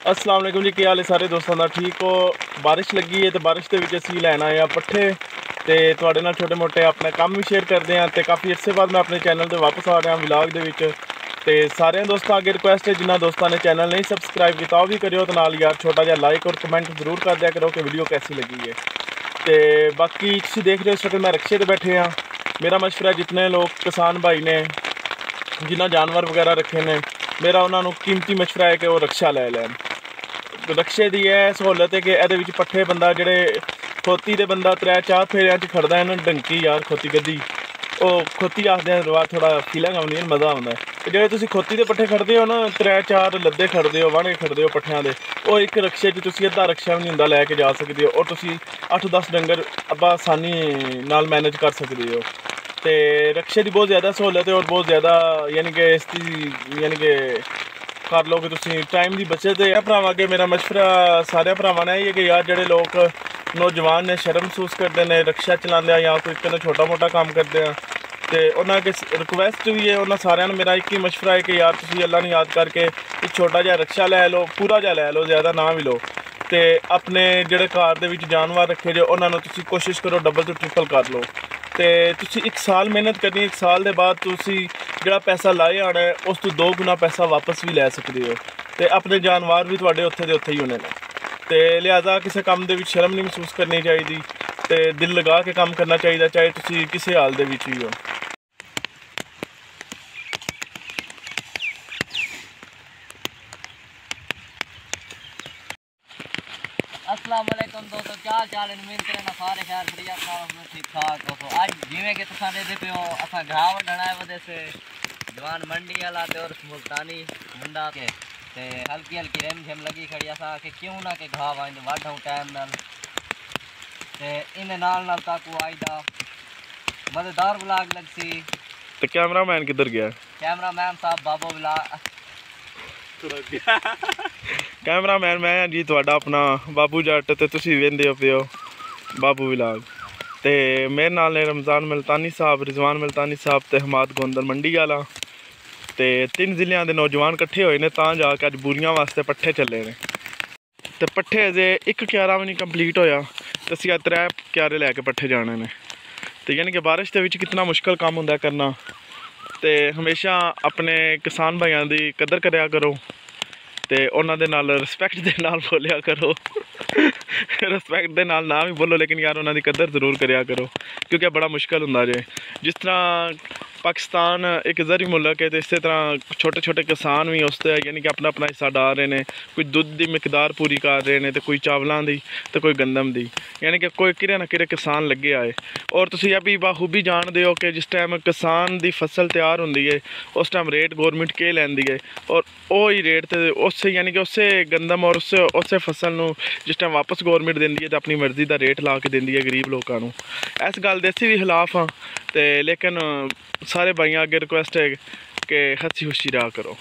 अस्सलाम वालेकुम जी, क्या हाल है सारे दोस्तों का? ठीक हो? बारिश लगी है तो बारिश के विच असीं लैन आए पट्ठे ते तुहाडे नाल छोटे मोटे अपने काम भी शेयर करते हैं। तो काफ़ी अरसे बाद मैं अपने चैनल पर वापस आ रहा व्लॉग दे विच। ते सारे दोस्तों अगे रिक्वेस्ट है, जिन्होंने दोस्तों ने चैनल नहीं सबसक्राइब किया वो भी करो, तो नाल यार छोटा जिहा लाइक और कमेंट जरूर कर दिया करो कि वीडियो कैसी लगी है। तो बाकी तुसीं देख रहे हो इस वक्त मैं रक्शे पर बैठे हाँ। मेरा मशवरा है जितने लोग किसान भाई ने जिन्हें जानवर वगैरह रखे ने, मेरा उन्होंने कीमती मशवरा है कि वो रक्शा लै लैन। रक्शे की यह सहूलत है कि ये पट्ठे बंदा जोड़े खोती दे बंदा 3-4 फेरिया खड़दा है ना, डंकी यार खोती गद्दी वो खोती आखदे रवा थोड़ा फीलिंग आनी है, मज़ा आता है। जो तुम खोती के पट्ठे खड़ते हो ना, 3-4 लद्दे खड़ते हो, वाणे खड़ते हो पट्ठिया के, वो एक रक्शे तुम अद्धा रक्शा भी नहीं होंदा लैके जा सकते हो, और तुम 8-10 डंगर अब आसानी नाल मैनेज कर सकते हो। तो रक्शे की बहुत ज़्यादा सहूलत है और बहुत ज़्यादा यानी कि इसकी यानी कि कर लो कि तुम टाइम की बचत है। भरावां अगे मेरा मशवरा सारे भरावां ने है कि यार जोड़े लोग नौजवान ने शर्म महसूस करते हैं रक्शा चलाते या कोई कहना छोटा मोटा काम करते हैं, तो उन्होंने अगे रिक्वेस्ट भी है, उन्होंने सारे मेरा एक ही मशवरा है कि यार तुम अल्लाह ने याद करके एक छोटा जहा रक्शा लै लो, पूरा जहा लै लो, ज़्यादा ना भी लो। तो अपने जोड़े घर के जानवर रखे जो उन्होंने तुम कोशिश करो डबल तो ट्रिपल कर लो। तो तुम 1 साल मेहनत करनी, 1 साल के बाद तुम जो पैसा लाए आना है उस तो 2 गुना पैसा वापस भी लै सकते हो। तो अपने जानवर भी तुहाडे उत्थे दे उत्थे ही होने। तो लिहाजा किसी काम के शर्म नहीं महसूस करनी चाहिए, तो दिल लगा के काम करना चाहिए, चाहे तुम किसी हाल के भी हो। अस्सलाम वालेकुम दोस्तों, क्या चाल है? उम्मीद करें सारे खैर बढ़िया ठीक ठाक हो। आज जिमें कि तुम देते पे हो असा घा वढ़ना है वजह से जवान मंडी वाला और मुल्तानी मुंडा के ते हल्की हल्की रेम झेम लगी खड़ी असा कि क्यों ना कि घा वाइंद वाढूं टाइम नाल ते इन नाल ताकू आई दा मजेदार व्लॉग लगसी। तो कैमरामैन किधर गया? कैमरामैन साहब बाबू व्लॉग कैमरामैन मैं जी तुहाडा अपना बाबू जट, तो तुसीं वेंदे हो पियो बाबू व्लॉग। तो मेरे नाल ने रमज़ान मुल्तानी साहब, रिजवान मुल्तानी साहब तो हमाद गोंदल मंडी वाला। तो 3 जिलियां दे नौजवान कट्ठे होए ने तां जाके अज बूरियां वास्ते पट्ठे चले ने। तो पट्ठे अजे 1 क्यारा भी नहीं कंप्लीट होया, तो असीं 3 क्यारे लैके पट्ठे जाने ने। तो यानी कि बारिश के विच कितना मुश्किल काम हुंदा करना। तो हमेशा अपने किसान भाइयों की कदर करया करो, तो उन्होंने नाल रिस्पैक्ट के नाल बोलिया करो रिस्पैक्ट के नाल ना भी बोलो, लेकिन यार उन्होंने कदर जरूर करया करो, क्योंकि बड़ा मुश्किल हुंदा जे। जिस तरह पाकिस्तान एक ज़री मुल्क है, तो इस तरह छोटे छोटे किसान भी उससे यानी कि अपना अपना हिस्सा डाल रहे हैं। कोई दुध की मिकदार पूरी कर रहे हैं, तो कोई चावलों की, तो कोई गंदम की, यानी कि कोई किरे ना किरे किसान लगे आए। और तुसीं यह भी बाखूबी जानते हो कि जिस टाइम किसान की फसल तैयार होंदी है उस टाइम रेट गौरमेंट के लैंदी है, और वही रेट तो उस यानी कि उस गंदम और उस फसल को जिस टाइम वापस गौरमेंट देंदी है तो अपनी मर्जी का रेट ला के देंदी है गरीब लोगों को। इस गल दे असीं भी खिलाफ हाँ, तो लेकिन सारे भाइयों अगे रिक्वेस्ट है कि हसी खुशी रहा करो।